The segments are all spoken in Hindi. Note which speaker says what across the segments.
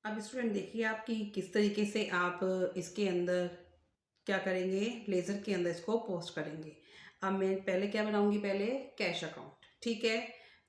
Speaker 1: अब स्टूडेंट देखिए आप कि किस तरीके से आप इसके अंदर क्या करेंगे, लेज़र के अंदर इसको पोस्ट करेंगे। अब मैं पहले क्या बनाऊंगी, पहले कैश अकाउंट। ठीक है,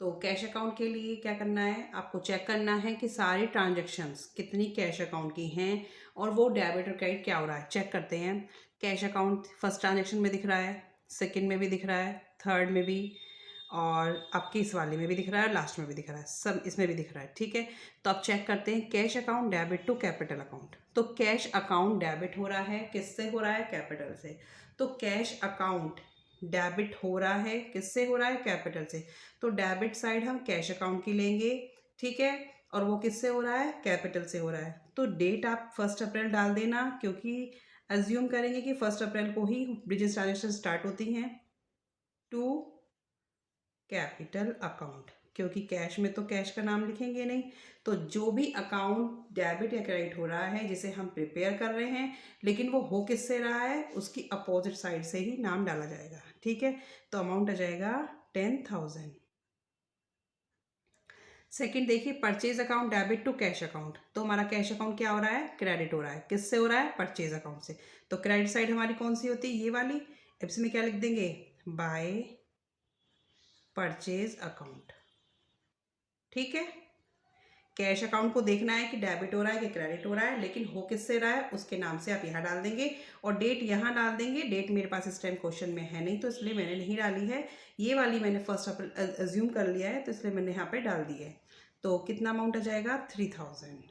Speaker 1: तो कैश अकाउंट के लिए क्या करना है, आपको चेक करना है कि सारी ट्रांजैक्शंस कितनी कैश अकाउंट की हैं और वो डेबिट और क्रेडिट क्या हो रहा है। चेक करते हैं। कैश अकाउंट फर्स्ट ट्रांजैक्शन में दिख रहा है, सेकंड में भी दिख रहा है, थर्ड में भी, और आपके इस वाले में भी दिख रहा है, लास्ट में भी दिख रहा है, सब इसमें भी दिख रहा है। ठीक है, तो अब चेक करते हैं cash account debit to capital account. तो कैश अकाउंट डेबिट हो रहा है, किससे हो रहा है, कैपिटल से। तो कैश अकाउंट डेबिट हो रहा है, किससे हो रहा है, कैपिटल से। तो डेबिट साइड हम कैश अकाउंट की लेंगे। ठीक है, और वो किससे हो रहा है, कैपिटल से हो रहा है। तो डेट आप 1 अप्रैल डाल देना, क्योंकि अज्यूम करेंगे कि 1 अप्रैल को ही बिजनेस ट्रांजेक्शन स्टार्ट होती हैं टू कैपिटल अकाउंट, क्योंकि कैश में तो कैश का नाम लिखेंगे नहीं। तो जो भी अकाउंट डेबिट या क्रेडिट हो रहा है जिसे हम प्रिपेयर कर रहे हैं, लेकिन वो हो किससे रहा है, उसकी अपोजिट साइड से ही नाम डाला जाएगा। ठीक है, तो अमाउंट आ जाएगा 10,000। सेकंड देखिए, purchase account debit to cash account. तो हमारा कैश अकाउंट क्या हो रहा है, क्रेडिट हो रहा है, किससे हो रहा है, परचेज अकाउंट से। तो क्रेडिट साइड हमारी कौन सी होती है, ये वाली। अब इसमें क्या लिख देंगे, बाय परचेज अकाउंट। ठीक है, कैश अकाउंट को देखना है कि डेबिट हो रहा है कि क्रेडिट हो रहा है, लेकिन हो किससे रहा है उसके नाम से आप यहाँ डाल देंगे और डेट यहाँ डाल देंगे। डेट मेरे पास इस टाइम क्वेश्चन में है नहीं, तो इसलिए मैंने नहीं डाली है। ये वाली मैंने 1 अप्रैल अज्यूम कर लिया है, तो इसलिए मैंने यहाँ पे डाल दी है। तो कितना अमाउंट आ जाएगा, 3,000।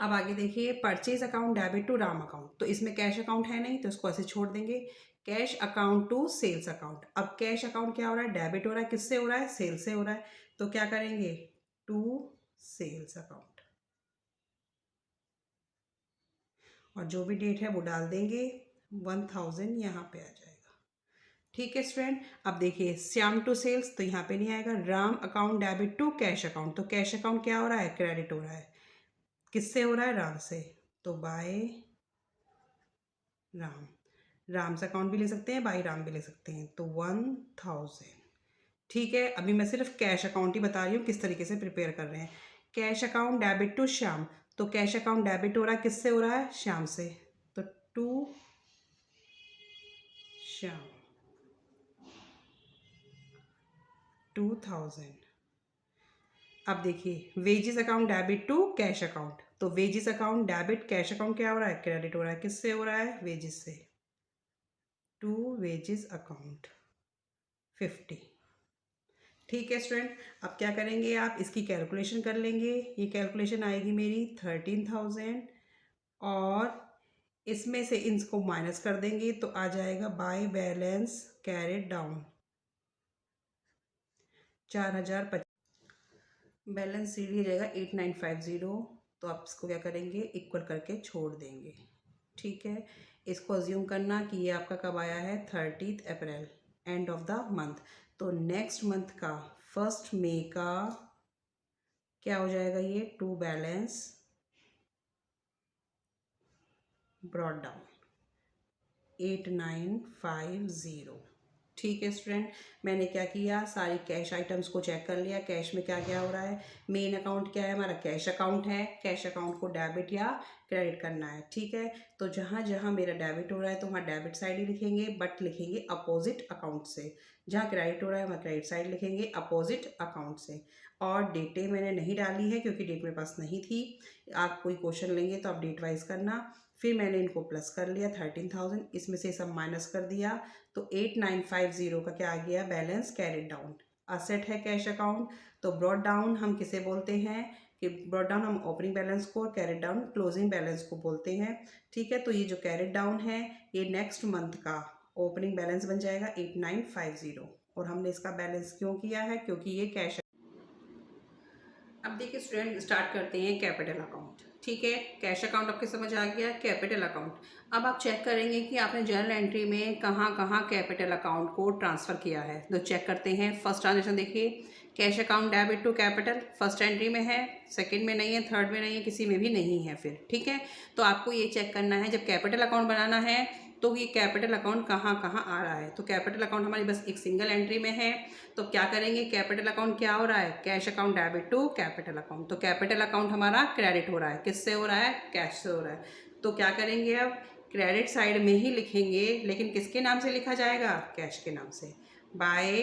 Speaker 1: अब आगे देखिए, purchase account debit to Ram account. तो इसमें कैश अकाउंट है नहीं, तो इसको ऐसे छोड़ देंगे। Cash account to sales account. अब कैश अकाउंट क्या हो रहा है, डेबिट हो रहा है, किससे हो रहा है, सेल से हो रहा है। तो क्या करेंगे, टू सेल्स अकाउंट, और जो भी डेट है वो डाल देंगे। 1,000 यहाँ पे आ जाएगा। ठीक है स्टूडेंट, अब देखिए श्याम टू सेल्स, तो यहाँ पे नहीं आएगा। Ram account debit to cash account. तो कैश अकाउंट क्या हो रहा है, क्रेडिट हो रहा है, किससे हो रहा है, राम से। तो बाय राम, राम से अकाउंट भी ले सकते हैं, बाई राम भी ले सकते हैं। तो 1,000। ठीक है, अभी मैं सिर्फ कैश अकाउंट ही बता रही हूँ किस तरीके से प्रिपेयर कर रहे हैं। Cash account debit to Shyam. तो कैश अकाउंट डेबिट हो रहा है, किससे हो रहा है, श्याम से। तो टू श्याम, 2,000। अब देखिए wages account debit to cash account. तो wages account debit, cash account क्या हो रहा है, क्रेडिट हो रहा है, किससे हो रहा है, वेजेस से। To wages account 50। ठीक है स्टूडेंट, अब क्या करेंगे, आप इसकी कैलकुलेशन कर लेंगे। ये कैलकुलेशन आएगी मेरी 13,000, और इसमें से इसको माइनस कर देंगे तो आ जाएगा by balance carried down 4,050। Balance सीधी हो जाएगा 8,950। तो आप इसको क्या करेंगे, इक्वल करके छोड़ देंगे। ठीक है, इसको अज्यूम करना कि ये आपका कब आया है, 30 अप्रैल, एंड ऑफ द मंथ। तो नेक्स्ट मंथ का 1 मई का क्या हो जाएगा, ये टू बैलेंस ब्रॉड डाउन 8,950। ठीक है स्टूडेंट, मैंने क्या किया, सारी कैश आइटम्स को चेक कर लिया, कैश में क्या क्या हो रहा है। मेन अकाउंट क्या है हमारा, कैश अकाउंट है। कैश अकाउंट को डेबिट या क्रेडिट करना है। ठीक है, तो जहाँ जहाँ मेरा डेबिट हो रहा है तो वहाँ डेबिट साइड ही लिखेंगे, बट लिखेंगे अपोजिट अकाउंट से। जहाँ क्रेडिट हो रहा है वहाँ क्रेडिट साइड लिखेंगे अपोजिट अकाउंट से। और डेटें मैंने नहीं डाली है क्योंकि डेट मेरे पास नहीं थी। आप कोई क्वेश्चन लेंगे तो आप डेट वाइज करना। फिर मैंने इनको प्लस कर लिया 13,000, इसमें से सब माइनस कर दिया। तो 8,950 का क्या आ गया, बैलेंस कैरिड डाउन। असेट है कैश अकाउंट, तो ब्रॉड डाउन हम किसे बोलते हैं, कि ब्रॉड डाउन हम ओपनिंग बैलेंस को और कैरिड डाउन क्लोजिंग बैलेंस को बोलते हैं। ठीक है, तो ये जो कैरिड डाउन है ये नेक्स्ट मंथ का ओपनिंग बैलेंस बन जाएगा 8,950। और हमने इसका बैलेंस क्यों किया है, क्योंकि ये कैश। अब देखिए स्टूडेंट, स्टार्ट करते हैं कैपिटल अकाउंट। ठीक है, कैश अकाउंट आपके समझ आ गया, कैपिटल अकाउंट। अब आप चेक करेंगे कि आपने जर्नल एंट्री में कहाँ कहाँ कैपिटल अकाउंट को ट्रांसफ़र किया है। तो चेक करते हैं। फर्स्ट ट्रांजेक्शन देखिए, cash account debit to capital, first entry में है, सेकंड में नहीं है, थर्ड में नहीं है, किसी में भी नहीं है फिर। ठीक है, तो आपको ये चेक करना है, जब कैपिटल अकाउंट बनाना है तो ये कैपिटल अकाउंट कहाँ कहाँ आ रहा है। तो कैपिटल अकाउंट हमारी बस एक सिंगल एंट्री में है, तो क्या करेंगे, कैपिटल अकाउंट क्या हो रहा है, cash account debit to capital account. तो कैपिटल अकाउंट हमारा क्रेडिट हो रहा है, किससे हो रहा है, कैश से हो रहा है। तो क्या करेंगे, अब क्रेडिट साइड में ही लिखेंगे, लेकिन किसके नाम से लिखा जाएगा, कैश के नाम से। By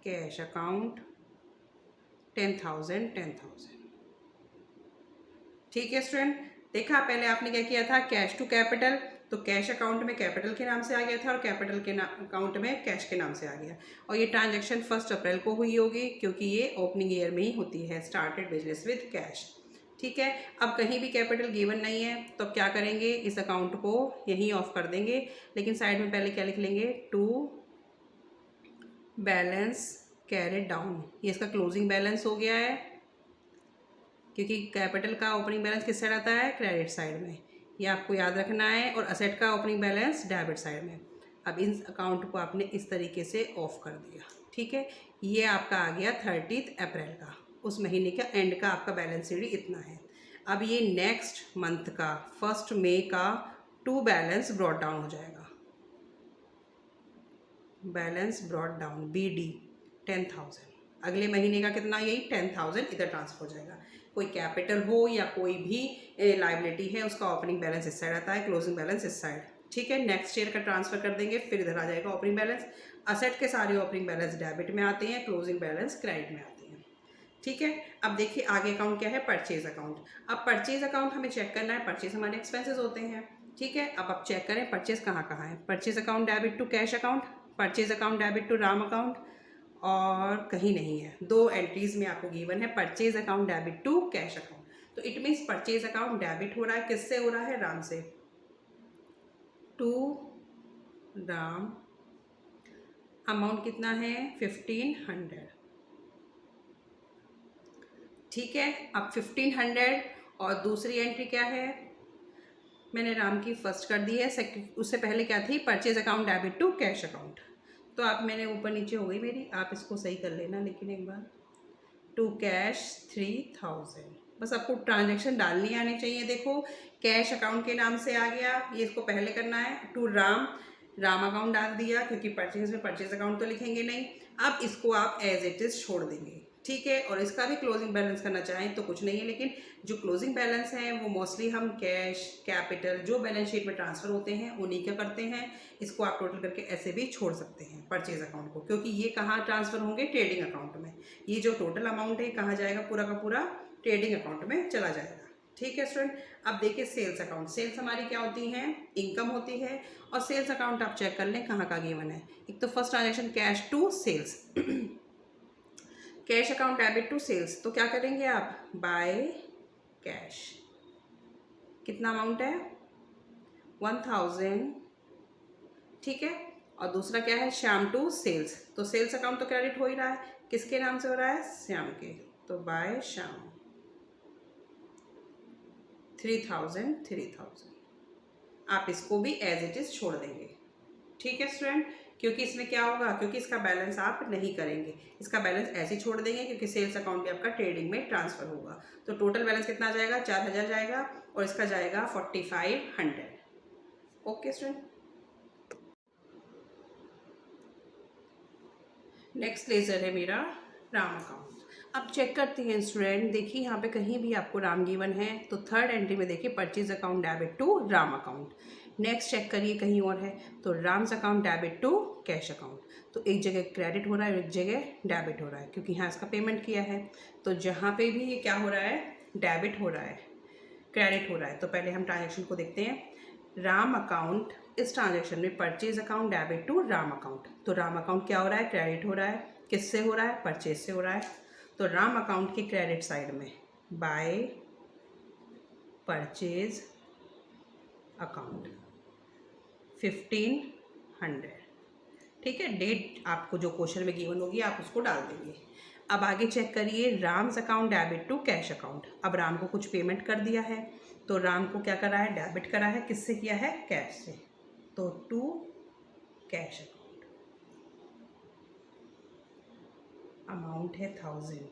Speaker 1: cash account 10,000 10,000। ठीक है स्टूडेंट, देखा पहले आपने क्या किया था, कैश टू कैपिटल, तो कैश अकाउंट में कैपिटल के नाम से आ गया था और कैपिटल के अकाउंट में कैश के नाम से आ गया। और ये ट्रांजैक्शन 1 अप्रैल को हुई होगी, क्योंकि ये ओपनिंग ईयर में ही होती है, स्टार्टेड बिजनेस विद कैश। ठीक है, अब कहीं भी कैपिटल गिवन नहीं है, तो क्या करेंगे, इस अकाउंट को यहीं ऑफ कर देंगे, लेकिन साइड में पहले क्या लिख लेंगे, टू बैलेंस कैरेड डाउन। ये इसका क्लोजिंग बैलेंस हो गया है, क्योंकि कैपिटल का ओपनिंग बैलेंस किस साइड आता है, क्रेडिट साइड में। ये आपको याद रखना है, और असेट का ओपनिंग बैलेंस डेबिट साइड में। अब इन अकाउंट को आपने इस तरीके से ऑफ कर दिया। ठीक है, ये आपका आ गया 30 अप्रैल का, उस महीने का एंड का आपका बैलेंस शीट इतना है। अब ये नेक्स्ट मंथ का 1 मई का टू बैलेंस ब्रॉट डाउन हो जाएगा, बैलेंस ब्रॉट डाउन BD 10,000। अगले महीने का कितना, यही 10,000 इधर ट्रांसफर हो जाएगा। कोई कैपिटल हो या कोई भी लाइबिलिटी है, उसका ओपनिंग बैलेंस इस साइड आता है, क्लोजिंग बैलेंस इस साइड। ठीक है, नेक्स्ट ईयर का ट्रांसफर कर देंगे, फिर इधर आ जाएगा ओपनिंग बैलेंस। असेट के सारे ओपनिंग बैलेंस डेबिट में आते हैं, क्लोजिंग बैलेंस क्रेडिट में आते हैं। ठीक है, अब देखिए आगे अकाउंट क्या है, परचेज अकाउंट। अब परचेज अकाउंट हमें चेक करना है, परचेज हमारे एक्सपेंसेस होते हैं। ठीक है, अब आप चेक करें परचेज कहाँ कहाँ है। Purchase account debit to cash account, purchase account debit to Ram account, और कहीं नहीं है। 2 एंट्रीज में आपको गिवन है purchase account debit to cash account. तो it means purchase account debit हो रहा है, किससे हो रहा है, राम से, टू राम। अमाउंट कितना है, 1500। ठीक है, अब 1500, और दूसरी एंट्री क्या है, मैंने राम की फर्स्ट कर दी है, उससे पहले क्या थी, purchase account debit to cash account. तो आप मैंने ऊपर नीचे हो गई मेरी, आप इसको सही कर लेना, लेकिन एक बार टू कैश 3000। बस आपको ट्रांजैक्शन डालनी आनी चाहिए। देखो कैश अकाउंट के नाम से आ गया, ये इसको पहले करना है, टू राम, राम अकाउंट डाल दिया, क्योंकि परचेज में परचेज अकाउंट तो लिखेंगे नहीं। अब इसको आप एज इट इज़ छोड़ देंगे। ठीक है, और इसका भी क्लोजिंग बैलेंस करना चाहें तो कुछ नहीं है, लेकिन जो क्लोजिंग बैलेंस है वो मोस्टली हम कैश, कैपिटल जो बैलेंस शीट में ट्रांसफर होते हैं उन्हीं का करते हैं। इसको आप टोटल करके ऐसे भी छोड़ सकते हैं परचेज अकाउंट को, क्योंकि ये कहाँ ट्रांसफर होंगे, ट्रेडिंग अकाउंट में। ये जो टोटल अमाउंट है कहाँ जाएगा, पूरा का पूरा ट्रेडिंग अकाउंट में चला जाएगा। ठीक है स्टूडेंट, अब देखिए सेल्स अकाउंट। सेल्स हमारी क्या होती है, इनकम होती है। और सेल्स अकाउंट आप चेक कर लें कहाँ का गिवन है। एक तो first transaction cash to sales, cash account debit to sales. तो क्या करेंगे आप, बाय कैश, कितना अमाउंट है, 1000। ठीक है, और दूसरा क्या है, श्याम टू सेल्स। तो सेल्स अकाउंट तो क्रेडिट हो ही रहा है, किसके नाम से हो रहा है, श्याम के। तो बाय श्याम 3000। आप इसको भी एज इट इज छोड़ देंगे। ठीक है स्टूडेंट, क्योंकि इसमें क्या होगा, क्योंकि इसका बैलेंस आप नहीं करेंगे, इसका बैलेंस ऐसे ही छोड़ देंगे, क्योंकि सेल्स अकाउंट भी आपका ट्रेडिंग में ट्रांसफर होगा। तो टोटल बैलेंस कितना जाएगा, 4000 जाएगा, और इसका जाएगा 4500। ओके स्टूडेंट, नेक्स्ट लेजर है मेरा राम अकाउंट। अब चेक करते हैं स्टूडेंट, देखिए यहाँ पे कहीं भी आपको राम गिवन है, तो थर्ड एंट्री में देखिए purchase account debit to Ram account. Next check करिए कहीं और है, तो Ram's account debit to cash account. तो एक जगह क्रेडिट हो रहा है, एक जगह डेबिट हो रहा है, क्योंकि यहाँ इसका पेमेंट किया है। तो जहाँ पे भी ये क्या हो रहा है, डेबिट हो रहा है, क्रेडिट हो रहा है। तो पहले हम ट्रांजेक्शन को देखते हैं। राम अकाउंट, इस ट्रांजेक्शन में purchase account debit to Ram account. तो राम अकाउंट क्या हो रहा है, क्रेडिट हो रहा है, किससे हो रहा है, परचेज से हो रहा है। तो राम अकाउंट की क्रेडिट साइड में बाय परचेज अकाउंट 1500। ठीक है, डेट आपको जो क्वेश्चन में गिवन होगी आप उसको डाल देंगे। अब आगे चेक करिए, Ram's account debit to cash account. अब राम को कुछ पेमेंट कर दिया है, तो राम को क्या करा है, डेबिट करा है, किससे किया है, कैश से। तो टू कैश अकाउंट, अमाउंट है 1000।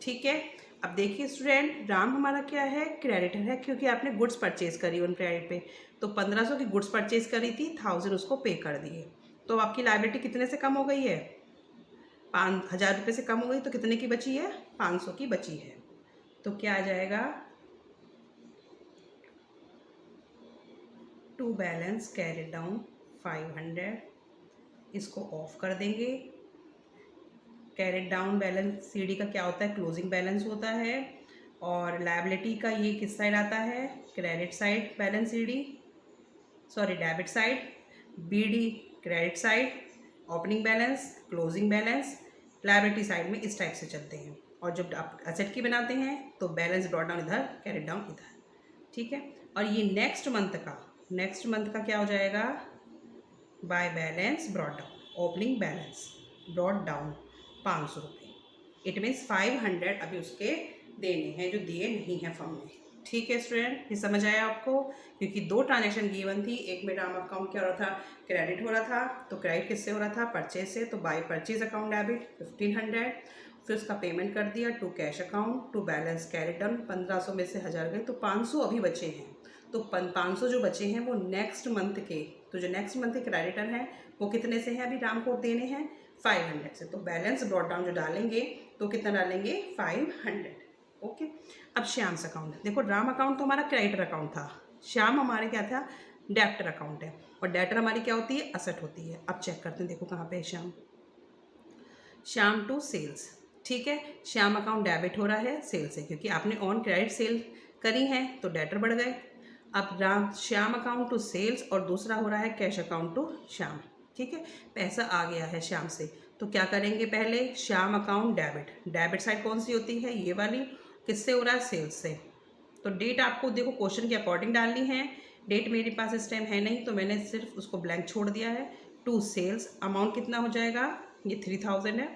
Speaker 1: ठीक है। अब देखिए स्टूडेंट, राम हमारा क्या है, क्रेडिटर है, क्योंकि आपने गुड्स परचेज करी ऑन क्रेडिट पे। तो 1500 की गुड्स परचेज करी थी, 1000 उसको पे कर दिए। तो आपकी लायबिलिटी कितने से कम हो गई है, 5000 रुपये से कम हो गई। तो कितने की बची है, 500 की बची है। तो क्या आ जाएगा, टू बैलेंस कैरी डाउन 500, इसको ऑफ कर देंगे। कैरेट डाउन बैलेंस सीडी का क्या होता है, क्लोजिंग बैलेंस होता है। और लायबिलिटी का ये किस साइड आता है, credit side balance CD, sorry debit side. BD credit side, opening balance, closing balance, liability side में इस टाइप से चलते हैं। और जब आप एसेट की बनाते हैं तो बैलेंस ब्रॉट डाउन इधर, कैरेट डाउन इधर, ठीक है। और ये नेक्स्ट मंथ का क्या हो जाएगा, by balance brought down, opening balance brought down 500 रुपये। इट मीन्स 500 अभी उसके देने हैं जो दिए नहीं हैं फर्म ने। ठीक है स्टूडेंट, ये समझ आया आपको। क्योंकि दो ट्रांजैक्शन गिवन थी, एक में राम अकाउंट क्या हो रहा था, क्रेडिट हो रहा था। तो क्रेडिट किससे हो रहा था, परचेज से। तो बाय परचेज अकाउंट डेबिट 1500, फिर उसका पेमेंट कर दिया to cash account, to balance carry down. 1500 में से 1000 गए तो 500 अभी बचे हैं। तो 500 जो बचे हैं वो नेक्स्ट मंथ के, तो जो नेक्स्ट मंथ के क्रेडिटर हैं वो कितने से हैं, अभी राम को देने हैं 500 से। तो बैलेंस ब्रॉट डाउन जो डालेंगे तो कितना डालेंगे, 500। ओके। अब श्याम्स अकाउंट देखो, राम अकाउंट तो हमारा क्रेडिटर अकाउंट था, श्याम हमारे क्या था, डेप्टर अकाउंट है। और डेप्टर हमारी क्या होती है, असेट होती है। अब चेक करते हैं, देखो कहाँ पे है श्याम, श्याम टू सेल्स। ठीक है, श्याम अकाउंट डेबिट हो रहा है सेल से, क्योंकि आपने ऑन क्रेडिट सेल करी है तो डेटर बढ़ गए। अब Ram Shyam account to sales, और दूसरा हो रहा है कैश अकाउंट टू श्याम। ठीक है, पैसा आ गया है श्याम से, तो क्या करेंगे, पहले Shyam account debit, debit side कौन सी होती है, ये वाली। किससे हो रहा है, सेल्स से। तो डेट आपको देखो क्वेश्चन के अकॉर्डिंग डालनी है। डेट मेरे पास इस टाइम है नहीं, तो मैंने सिर्फ उसको ब्लैंक छोड़ दिया है। टू सेल्स, अमाउंट कितना हो जाएगा, ये 3000 है,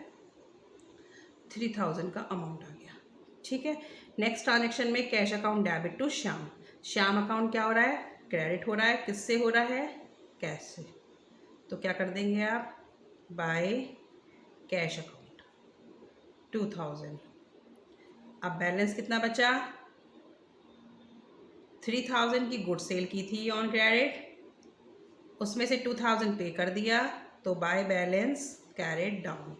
Speaker 1: 3000 का अमाउंट आ गया। ठीक है, नेक्स्ट ट्रांजेक्शन में cash account debit to Shyam. Shyam account क्या हो रहा है, क्रेडिट हो रहा है, किससे हो रहा है, कैश से। तो क्या कर देंगे आप, बाय कैश अकाउंट 2000। अब बैलेंस कितना बचा, 3000 की गुड सेल की थी ऑन क्रेडिट, उसमें से 2000 पे कर दिया, तो बाय बैलेंस कैरेट डाउन।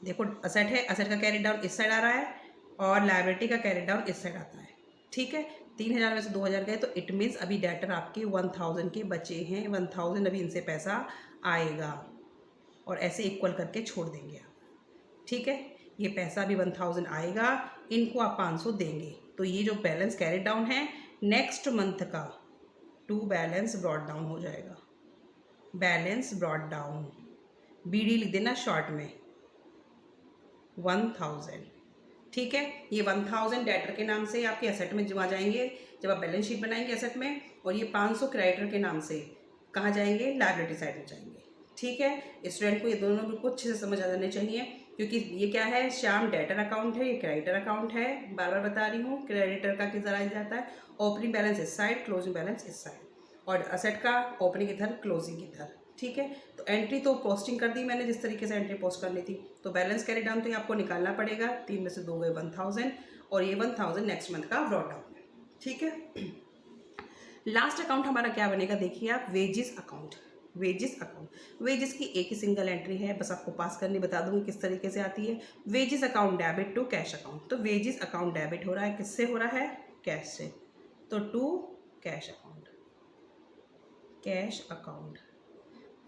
Speaker 1: देखो असेट है, असेट का कैरेट डाउन इस साइड आ रहा है, और लायबिलिटी का कैरेट डाउन इस साइड आता है। ठीक है, 3000 में से 2000 गए, तो इट मीन्स अभी डेटर आपके 1000 के बचे हैं। 1000 अभी इनसे पैसा आएगा, और ऐसे इक्वल करके छोड़ देंगे आप। ठीक है, ये पैसा अभी 1000 आएगा, इनको आप 500 देंगे। तो ये जो बैलेंस कैरेट डाउन है नेक्स्ट मंथ का, टू बैलेंस ब्रॉट डाउन हो जाएगा। बैलेंस ब्रॉट डाउन, बीडी लिख देना शॉर्ट में, 1000। ठीक है, ये 1000 डेटर के नाम से आपके एसेट में जमा जाएंगे जब आप बैलेंस शीट बनाएंगे एसेट में, और ये 500 क्रेडिटर के नाम से कहाँ जाएंगे, लायबिलिटी साइड में जाएंगे। ठीक है, स्टूडेंट को ये दोनों बिल्कुल अच्छे से समझ आ जाने चाहिए, क्योंकि ये क्या है, श्याम डेटर अकाउंट है, ये क्रेडिटर अकाउंट है। बार बार बता रही हूँ, क्रेडिटर का किधर आ जाता है, ओपनिंग बैलेंस इस साइड, क्लोजिंग बैलेंस इस साइड, और असेट का ओपनिंग इधर, क्लोजिंग इधर। ठीक है, तो एंट्री तो पोस्टिंग कर दी मैंने जिस तरीके से एंट्री पोस्ट करनी थी। तो बैलेंस कैरी डाउन तो ये आपको निकालना पड़ेगा, 3 में से 2 गए 1000, और ये 1000 नेक्स्ट मंथ का ब्रॉट डाउन है। ठीक है, लास्ट अकाउंट हमारा क्या बनेगा, देखिए आप, wages account. Wages account, wages की एक ही सिंगल एंट्री है, बस आपको पास करनी बता दूंगी किस तरीके से आती है। Wages account debit to cash account, तो वेजिस अकाउंट डेबिट हो रहा है, किससे हो रहा है, कैश से। तो to cash account, cash account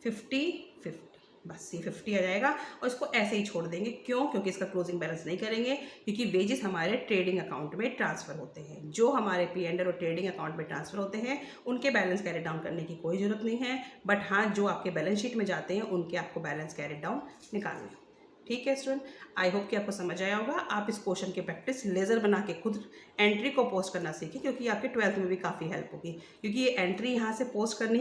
Speaker 1: 50-50, बस ये 50 आ जाएगा, और इसको ऐसे ही छोड़ देंगे। क्यों, क्योंकि इसका क्लोजिंग बैलेंस नहीं करेंगे, क्योंकि वेजेस हमारे ट्रेडिंग अकाउंट में ट्रांसफर होते हैं। जो हमारे P&L और ट्रेडिंग अकाउंट में ट्रांसफर होते हैं उनके बैलेंस कैरी डाउन करने की कोई ज़रूरत नहीं है, बट हाँ जो आपके बैलेंस शीट में जाते हैं उनके आपको बैलेंस कैरी डाउन निकालने हैं। ठीक है स्टूडेंट, आई होप कि आपको समझ आया होगा। आप इस क्वेश्चन की प्रैक्टिस लेज़र बना के खुद एंट्री को पोस्ट करना सीखें, क्योंकि आपके 12th में भी काफ़ी हेल्प होगी, क्योंकि ये एंट्री यहाँ से पोस्ट करनी